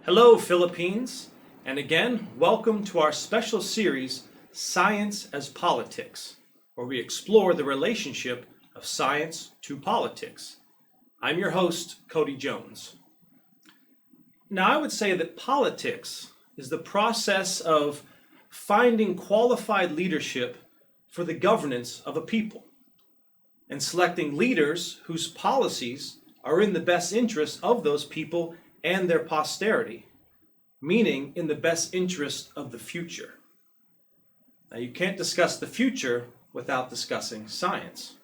Hello, Philippines, and again, welcome to our special series, Science as Politics, where we explore the relationship of science to politics. I'm your host, Cody Jones. Now, I would say that politics is the process of finding qualified leadership for the governance of a people and selecting leaders whose policies are in the best interest of those people and their posterity, meaning in the best interest of the future. Now, you can't discuss the future without discussing science.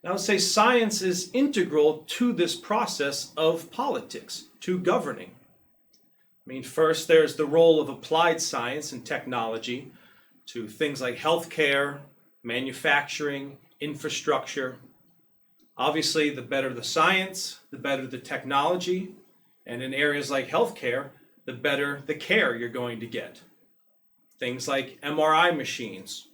Now, I would say science is integral to this process of politics, to governing. First there's the role of applied science and technology to things like healthcare, manufacturing, infrastructure. Obviously, the better the science, the better the technology, and in areas like healthcare, the better the care you're going to get. Things like MRI machines,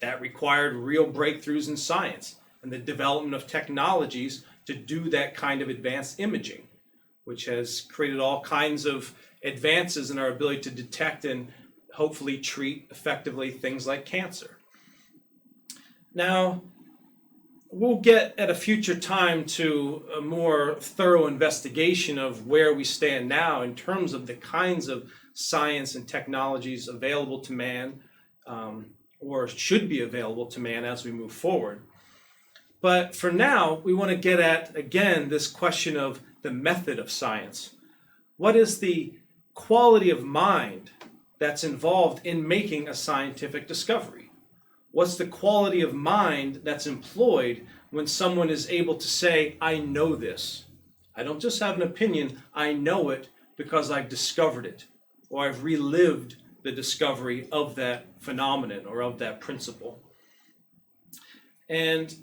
that required real breakthroughs in science and the development of technologies to do that kind of advanced imaging, which has created all kinds of advances in our ability to detect and hopefully treat effectively things like cancer. Now, we'll get at a future time to a more thorough investigation of where we stand now in terms of the kinds of science and technologies available to man, or should be available to man as we move forward. But for now, we want to get at, again, this question of the method of science. What is the quality of mind that's involved in making a scientific discovery? What's the quality of mind that's employed when someone is able to say, I know this. I don't just have an opinion, I know it because I've discovered it, or I've relived the discovery of that phenomenon or of that principle. And,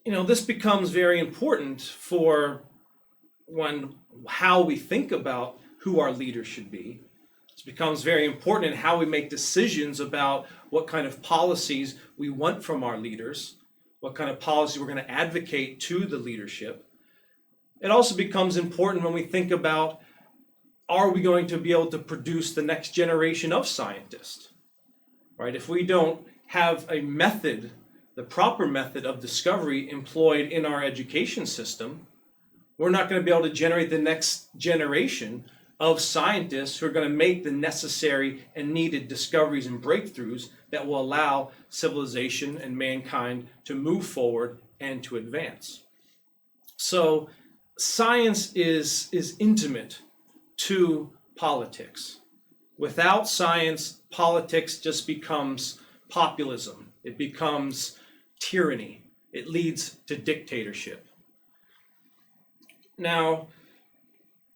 this becomes very important for how we think about who our leaders should be. It becomes very important in how we make decisions about what kind of policies we want from our leaders, what kind of policy we're going to advocate to the leadership. It also becomes important when we think about, are we going to be able to produce the next generation of scientists? Right? If we don't have a method, the proper method of discovery employed in our education system, we're not going to be able to generate the next generation of scientists who are going to make the necessary and needed discoveries and breakthroughs that will allow civilization and mankind to move forward and to advance. So science is intimate to politics. Without science, politics just becomes populism. It becomes tyranny. It leads to dictatorship. Now,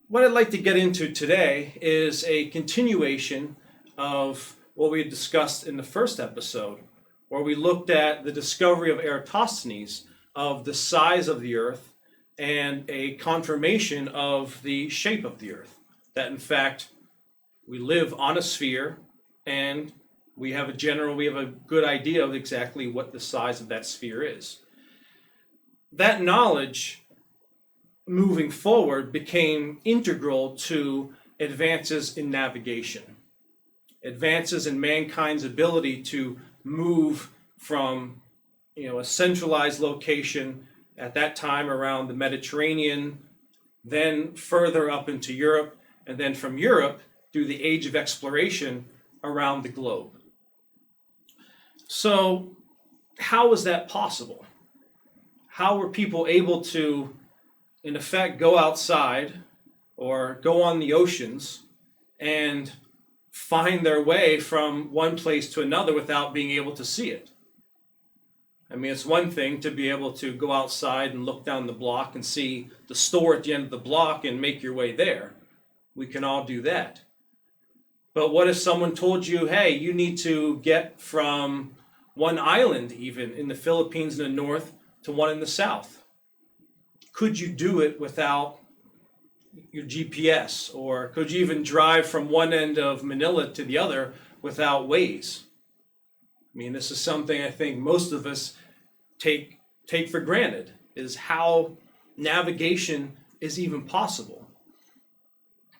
what I'd like to get into today is a continuation of what we had discussed in the first episode, where we looked at the discovery of Eratosthenes of the size of the Earth and a confirmation of the shape of the Earth. That in fact, we live on a sphere and we have a good idea of exactly what the size of that sphere is. That knowledge moving forward became integral to advances in navigation, advances in mankind's ability to move from a centralized location at that time around the Mediterranean, then further up into Europe, and then from Europe through the age of exploration around the globe. So how was that possible? How were people able to, in effect, go outside or go on the oceans and find their way from one place to another without being able to see it? It's one thing to be able to go outside and look down the block and see the store at the end of the block and make your way there. We can all do that. But what if someone told you, hey, you need to get from one island even in the Philippines in the north to one in the south? Could you do it without your GPS? Or could you even drive from one end of Manila to the other without Waze? This is something I think most of us take for granted, is how navigation is even possible.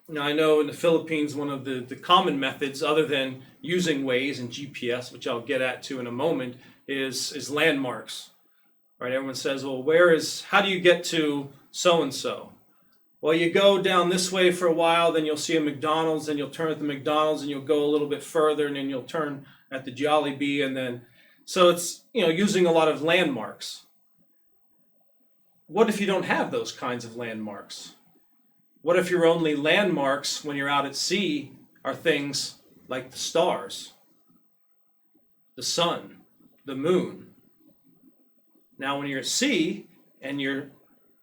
Now, I know in the Philippines, one of the common methods, other than using Waze and GPS, which I'll get at to in a moment, is landmarks. Right? Everyone says, well, how do you get to so-and-so? Well, you go down this way for a while, then you'll see a McDonald's, then you'll turn at the McDonald's, and you'll go a little bit further, and then you'll turn at the Jollibee, and then, so it's, using a lot of landmarks. What if you don't have those kinds of landmarks? What if your only landmarks when you're out at sea are things like the stars, the sun, the moon? Now, when you're at sea and you're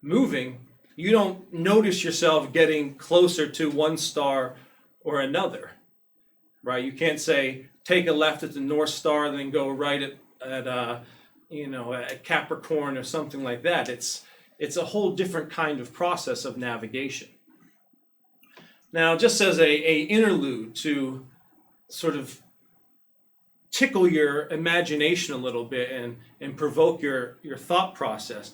moving, you don't notice yourself getting closer to one star or another, right? You can't say, take a left at the North Star, then go right at Capricorn or something like that. It's a whole different kind of process of navigation. Now, just as a interlude to sort of tickle your imagination a little bit and provoke your thought process,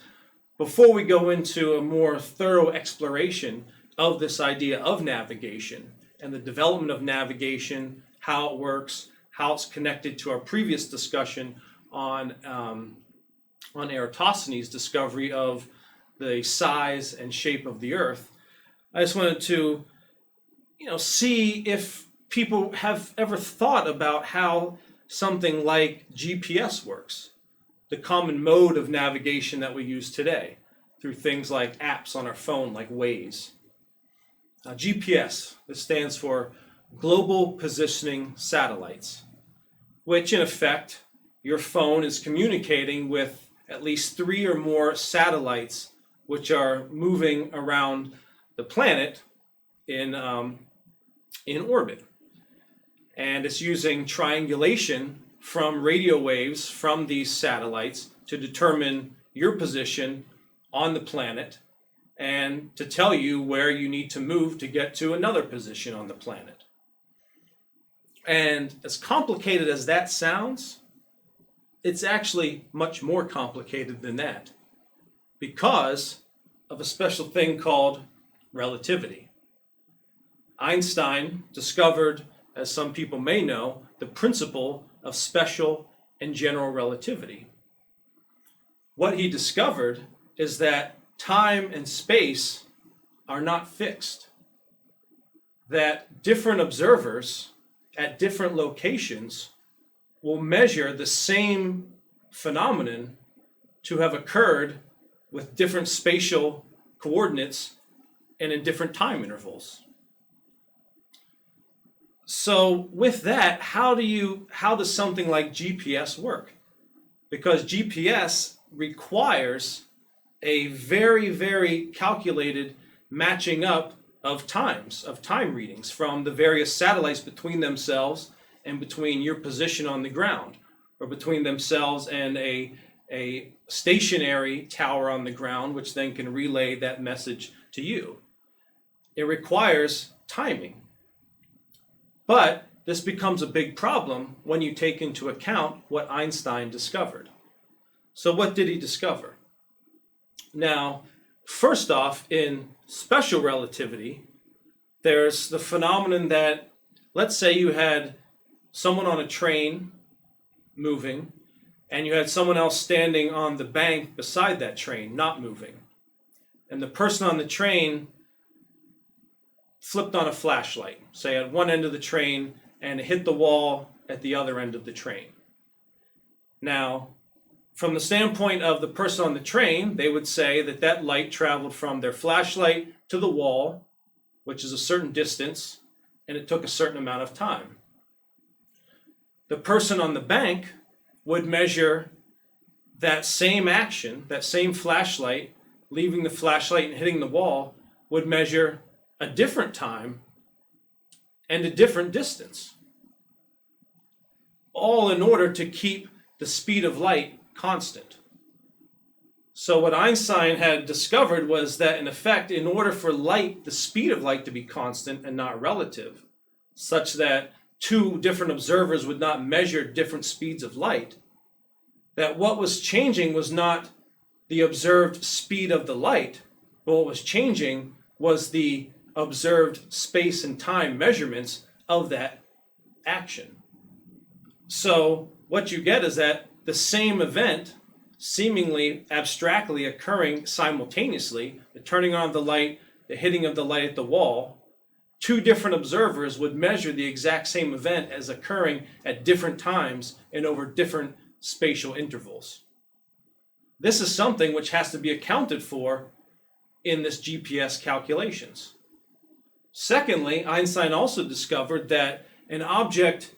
before we go into a more thorough exploration of this idea of navigation and the development of navigation, how it works, how it's connected to our previous discussion on Eratosthenes' discovery of the size and shape of the Earth, I just wanted to see if people have ever thought about how something like GPS works, the common mode of navigation that we use today through things like apps on our phone like Waze. GPS, this stands for Global Positioning Satellites, which in effect, your phone is communicating with at least 3 or more satellites which are moving around the planet in orbit. And it's using triangulation from radio waves from these satellites to determine your position on the planet and to tell you where you need to move to get to another position on the planet. And as complicated as that sounds, it's actually much more complicated than that because of a special thing called relativity. Einstein discovered, as some people may know, the principle of special and general relativity. What he discovered is that time and space are not fixed, that different observers at different locations will measure the same phenomenon to have occurred with different spatial coordinates and in different time intervals. So with that, how does something like GPS work? Because GPS requires a very, very calculated matching up of time readings from the various satellites between themselves and between your position on the ground, or between themselves and a stationary tower on the ground, which then can relay that message to you. It requires timing. But this becomes a big problem when you take into account what Einstein discovered. So what did he discover? Now, first off, in special relativity, there's the phenomenon that, let's say you had someone on a train moving, and you had someone else standing on the bank beside that train, not moving. And the person on the train flipped on a flashlight, say at one end of the train, and it hit the wall at the other end of the train. Now, from the standpoint of the person on the train, they would say that that light traveled from their flashlight to the wall, which is a certain distance, and it took a certain amount of time. The person on the bank would measure that same action, that same flashlight, leaving the flashlight and hitting the wall, would measure a different time and a different distance, all in order to keep the speed of light constant. So what Einstein had discovered was that, in effect, in order for light, the speed of light, to be constant and not relative, such that two different observers would not measure different speeds of light, that what was changing was not the observed speed of the light, but what was changing was the observed space and time measurements of that action. So what you get is that the same event, seemingly abstractly occurring simultaneously, the turning on of the light, the hitting of the light at the wall, two different observers would measure the exact same event as occurring at different times and over different spatial intervals. This is something which has to be accounted for in this GPS calculations. Secondly, Einstein also discovered that an object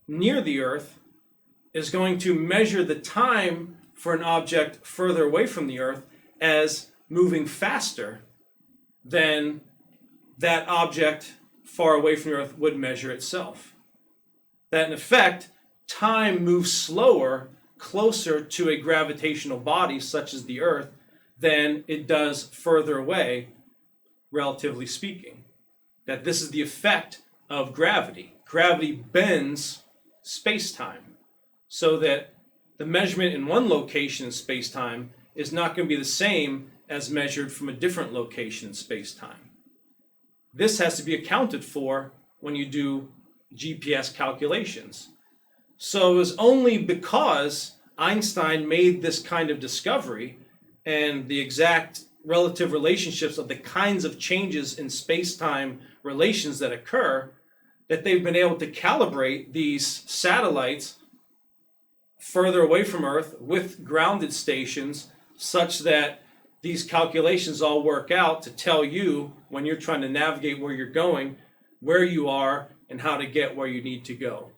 near the Earth is going to measure the time for an object further away from the Earth as moving faster than that object far away from the Earth would measure itself. That in effect, time moves slower closer to a gravitational body such as the Earth than it does further away, relatively speaking. That this is the effect of gravity. Gravity bends space-time so that the measurement in one location in space-time is not going to be the same as measured from a different location in space-time. This has to be accounted for when you do GPS calculations. So it was only because Einstein made this kind of discovery and the exact relative relationships of the kinds of changes in space-time relations that occur that they've been able to calibrate these satellites further away from Earth with grounded stations such that these calculations all work out to tell you when you're trying to navigate where you're going, where you are, and how to get where you need to go.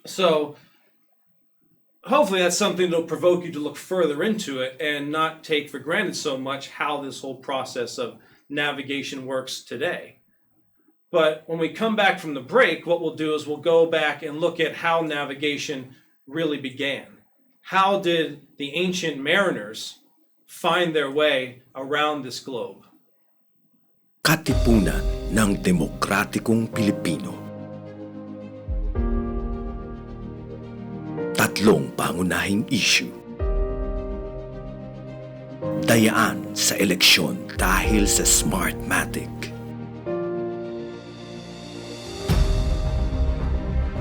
So hopefully that's something that'll provoke you to look further into it and not take for granted so much how this whole process of navigation works today. But when we come back from the break, what we'll do is we'll go back and look at how navigation really began. How did the ancient mariners find their way around this globe? Katipunan ng Demokratikong Pilipino. Tatlong pangunahing issue. Dayaan sa eleksyon dahil sa Smartmatic.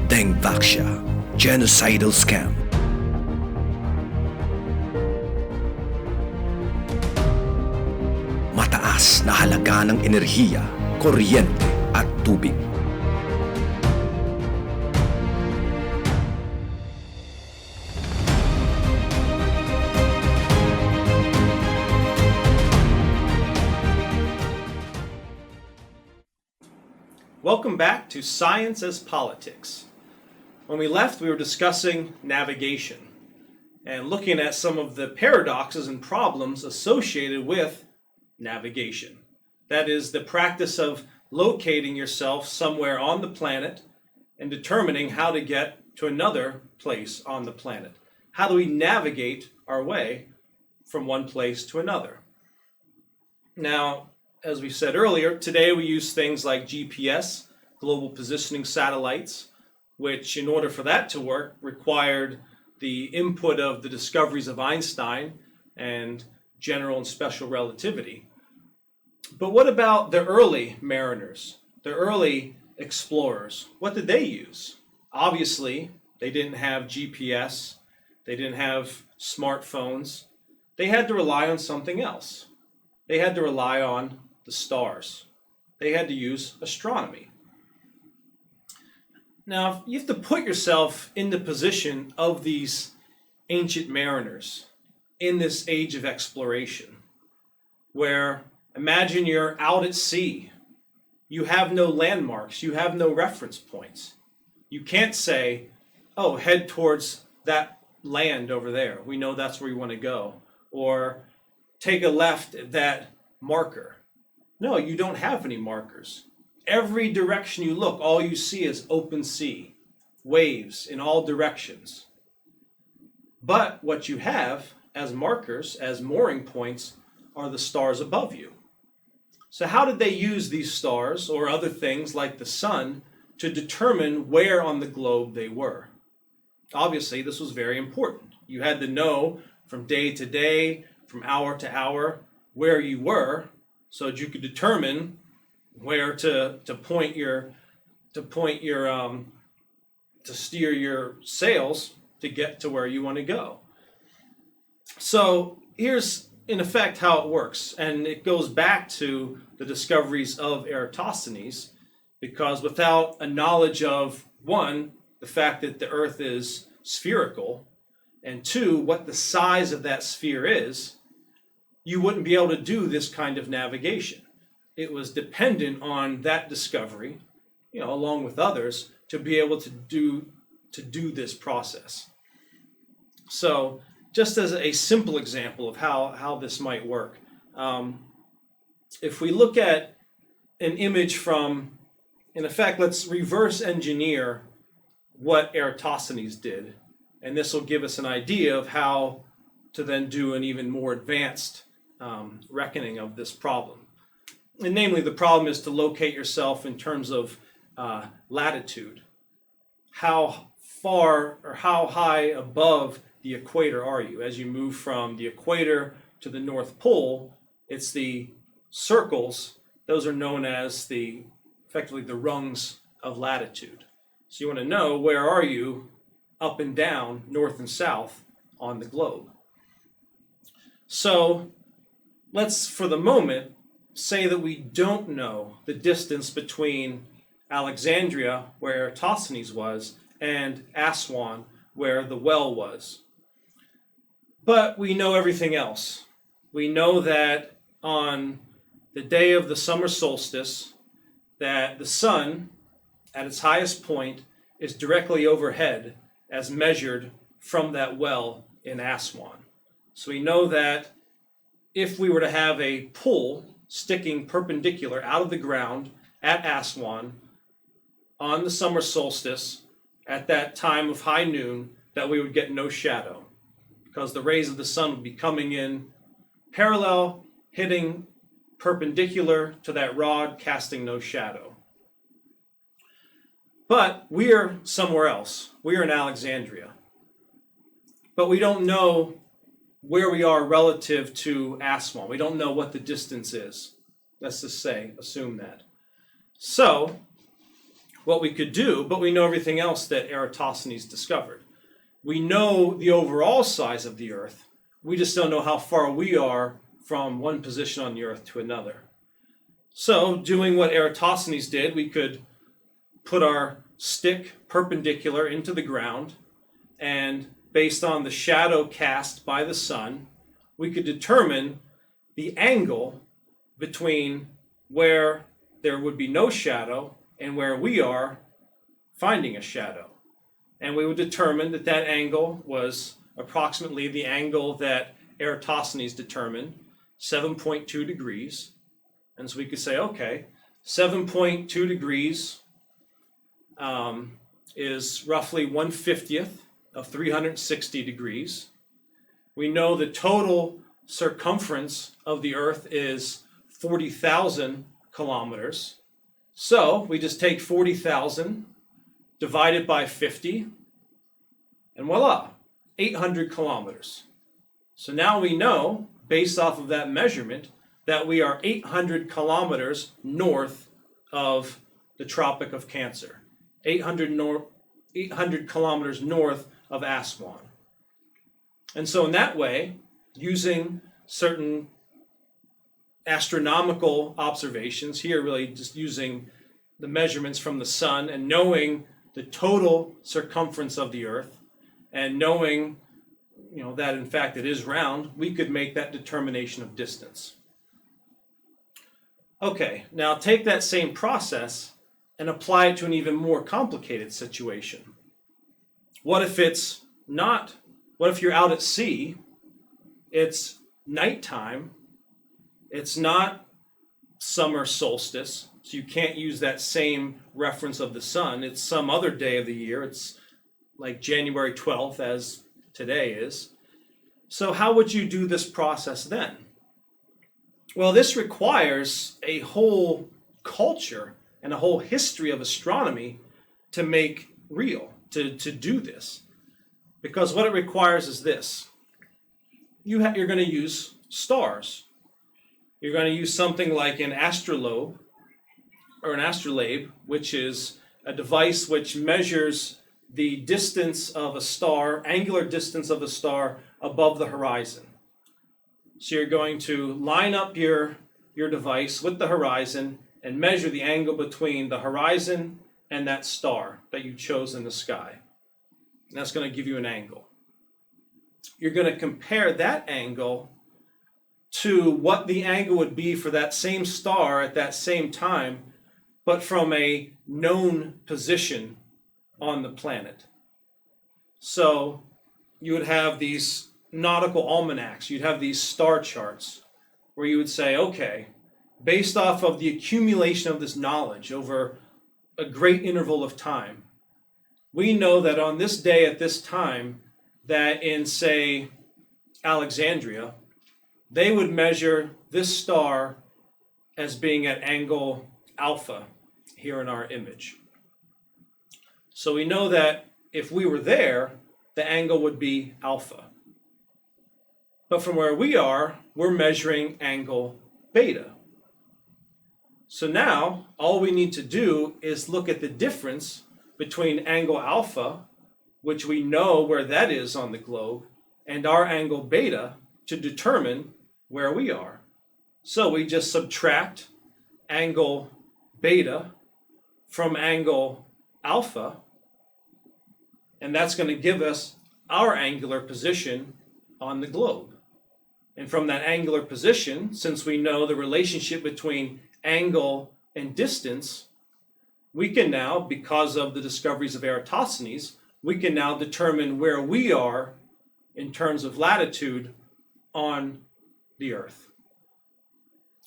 Dengvaksya, genocidal scam. Mataas na halaga ng enerhiya, kuryente at tubig. Welcome back to Science as Politics. When we left, we were discussing navigation and looking at some of the paradoxes and problems associated with navigation. That is the practice of locating yourself somewhere on the planet and determining how to get to another place on the planet. How do we navigate our way from one place to another? Now, as we said earlier, today we use things like GPS, global positioning satellites, which in order for that to work required the input of the discoveries of Einstein and general and special relativity. But what about the early mariners, the early explorers? What did they use? Obviously, they didn't have GPS, they didn't have smartphones. They had to rely on something else. They had to rely on the stars. They had to use astronomy. Now, you have to put yourself in the position of these ancient mariners in this age of exploration, where imagine you're out at sea. You have no landmarks. You have no reference points. You can't say, oh, head towards that land over there. We know that's where you want to go. Or take a left at that marker. No, you don't have any markers. Every direction you look, all you see is open sea, waves in all directions. But what you have as markers, as mooring points, are the stars above you. So how did they use these stars or other things like the sun to determine where on the globe they were? Obviously, this was very important. You had to know from day to day, from hour to hour, where you were so that you could determine where to steer your sails to get to where you want to go. So here's in effect how it works, and it goes back to the discoveries of Eratosthenes, because without a knowledge of, one, the fact that the earth is spherical, and two, what the size of that sphere is, you wouldn't be able to do this kind of navigation. It was dependent on that discovery, along with others, to be able to do this process. So just as a simple example of how this might work, if we look at an image from, in effect, let's reverse engineer what Eratosthenes did, and this will give us an idea of how to then do an even more advanced reckoning of this problem. And namely, the problem is to locate yourself in terms of latitude. How far or how high above the equator are you? As you move from the equator to the North Pole, it's the circles. Those are known as effectively the rungs of latitude. So you want to know, where are you up and down, north and south on the globe? So let's, for the moment, say that we don't know the distance between Alexandria, where Eratosthenes was, and Aswan, where the well was. But we know everything else. We know that on the day of the summer solstice, that the sun, at its highest point, is directly overhead as measured from that well in Aswan. So we know that if we were to have a pole sticking perpendicular out of the ground at Aswan on the summer solstice at that time of high noon, that we would get no shadow, because the rays of the sun would be coming in parallel, hitting perpendicular to that rod, casting no shadow. But we are somewhere else. We are in Alexandria. But we don't know where we are relative to Aswan. We don't know what the distance is. Let's just assume that. So, what we could do, but we know everything else that Eratosthenes discovered. We know the overall size of the earth. We just don't know how far we are from one position on the earth to another. So, doing what Eratosthenes did, we could put our stick perpendicular into the ground, and based on the shadow cast by the sun, we could determine the angle between where there would be no shadow and where we are finding a shadow. And we would determine that that angle was approximately the angle that Eratosthenes determined, 7.2 degrees. And so we could say, okay, 7.2 degrees is roughly 1/50th of 360 degrees. We know the total circumference of the earth is 40,000 kilometers. So we just take 40,000, divide it by 50, and voila, 800 kilometers. So now we know, based off of that measurement, that we are 800 kilometers north of the Tropic of Cancer, 800 kilometers north of Aswan. And so in that way, using certain astronomical observations, here really just using the measurements from the sun and knowing the total circumference of the earth and knowing that in fact it is round, we could make that determination of distance. Okay, now take that same process and apply it to an even more complicated situation. What if you're out at sea, it's nighttime, it's not summer solstice, so you can't use that same reference of the sun, it's some other day of the year, it's like January 12th as today is. So how would you do this process then? Well, this requires a whole culture and a whole history of astronomy to make real, to do this. Because what it requires is this. You're going to use stars. You're going to use something like an astrolabe or an astrolabe, which is a device which measures the distance of a star, angular distance of a star above the horizon. So you're going to line up your device with the horizon and measure the angle between the horizon and that star that you chose in the sky. And that's going to give you an angle. You're going to compare that angle to what the angle would be for that same star at that same time, but from a known position on the planet. So you would have these nautical almanacs, you'd have these star charts where you would say, okay, based off of the accumulation of this knowledge over a great interval of time, we know that on this day at this time, that in, say, Alexandria, they would measure this star as being at angle alpha here in our image. So we know that if we were there, the angle would be alpha. But from where we are, we're measuring angle beta. So now, all we need to do is look at the difference between angle alpha, which we know where that is on the globe, and our angle beta to determine where we are. So we just subtract angle beta from angle alpha, and that's going to give us our angular position on the globe. And from that angular position, since we know the relationship between angle and distance, we can now, because of the discoveries of Eratosthenes, we can now determine where we are in terms of latitude on the Earth.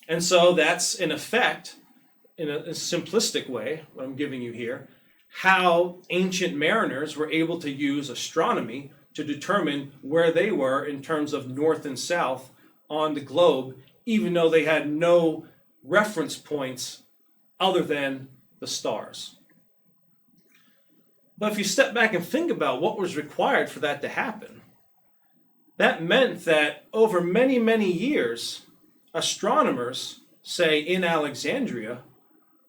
And so that's, in effect, in a simplistic way, what I'm giving you here, how ancient mariners were able to use astronomy to determine where they were in terms of north and south on the globe, even though they had no reference points other than the stars. But if you step back and think about what was required for that to happen, that meant that over many, many years, astronomers, say in Alexandria,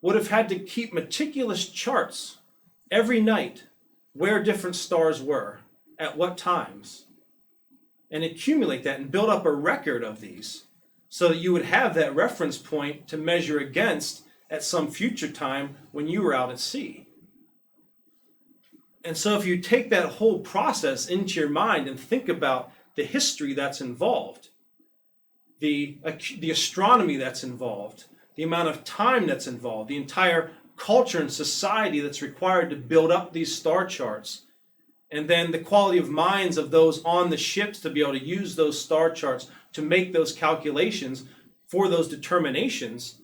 would have had to keep meticulous charts every night where different stars were, at what times, and accumulate that and build up a record of these so that you would have that reference point to measure against at some future time when you were out at sea. And so if you take that whole process into your mind and think about the history that's involved, the astronomy that's involved, the amount of time that's involved, the entire culture and society that's required to build up these star charts, and then the quality of minds of those on the ships to be able to use those star charts to make those calculations for those determinations,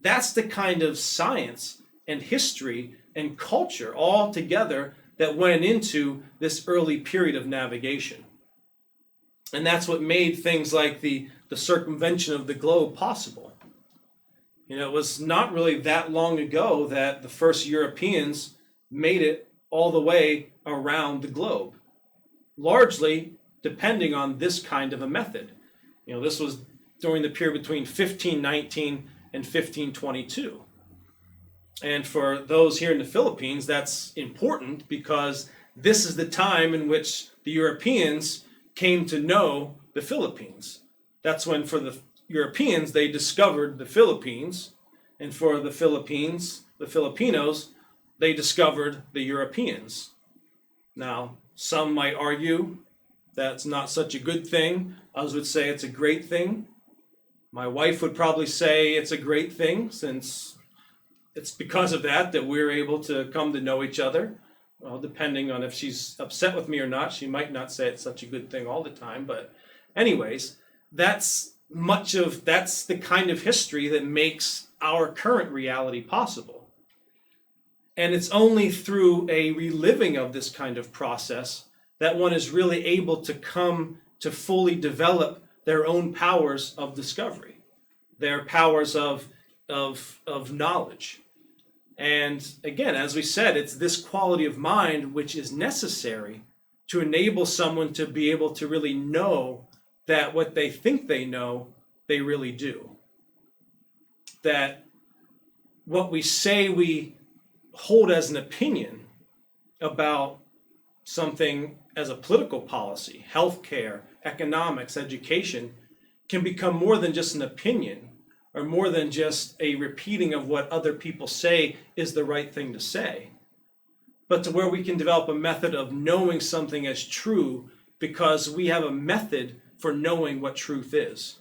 that's the kind of science and history and culture all together that went into this early period of navigation. And that's what made things like the circumvention of the globe possible. You know, it was not really that long ago that the first Europeans made it all the way around the globe, largely depending on this kind of a method. You know, this was during the period between 1519 and 1522. And for those here in the Philippines, that's important because this is the time in which the Europeans came to know the Philippines. That's when, for the Europeans, they discovered the Philippines, and for the Philippines, the Filipinos, they discovered the Europeans. Now, some might argue that's not such a good thing. Others would say it's a great thing. My wife would probably say it's a great thing, since it's because of that we're able to come to know each other. Well, depending on if she's upset with me or not, she might not say it's such a good thing all the time. But anyways, that's the kind of history that makes our current reality possible. And it's only through a reliving of this kind of process that one is really able to come to fully develop their own powers of discovery, their powers of knowledge. And again, as we said, it's this quality of mind which is necessary to enable someone to be able to really know that what they think they know, they really do. That what we say we hold as an opinion about something as a political policy, healthcare, economics, education, can become more than just an opinion or more than just a repeating of what other people say is the right thing to say, but to where we can develop a method of knowing something as true because we have a method for knowing what truth is.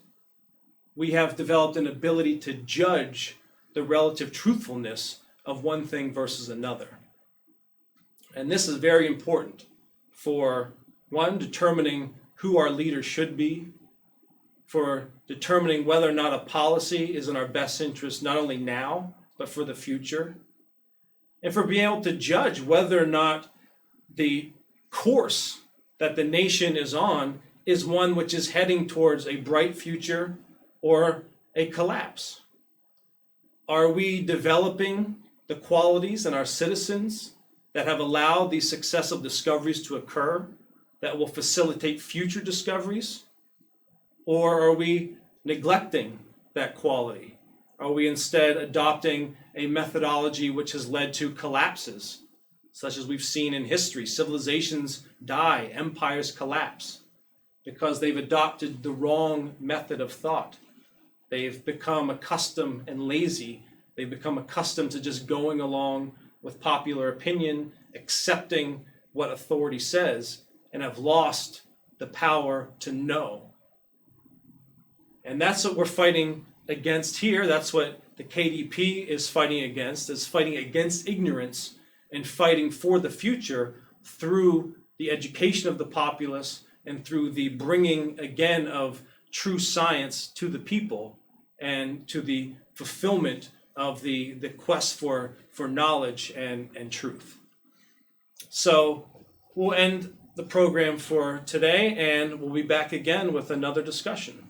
We have developed an ability to judge the relative truthfulness of one thing versus another. And this is very important for, one, determining who our leaders should be, for determining whether or not a policy is in our best interest, not only now, but for the future, and for being able to judge whether or not the course that the nation is on is one which is heading towards a bright future or a collapse. Are we developing the qualities in our citizens that have allowed these successive discoveries to occur that will facilitate future discoveries? Or are we neglecting that quality? Are we instead adopting a methodology which has led to collapses, such as we've seen in history? Civilizations die, empires collapse, because they've adopted the wrong method of thought. They've become accustomed and lazy. They've become accustomed to just going along with popular opinion, accepting what authority says, and have lost the power to know. And that's what we're fighting against here. That's what the KDP is fighting against ignorance and fighting for the future through the education of the populace and through the bringing again of true science to the people and to the fulfillment of the quest for knowledge and truth. So we'll end the program for today, and we'll be back again with another discussion.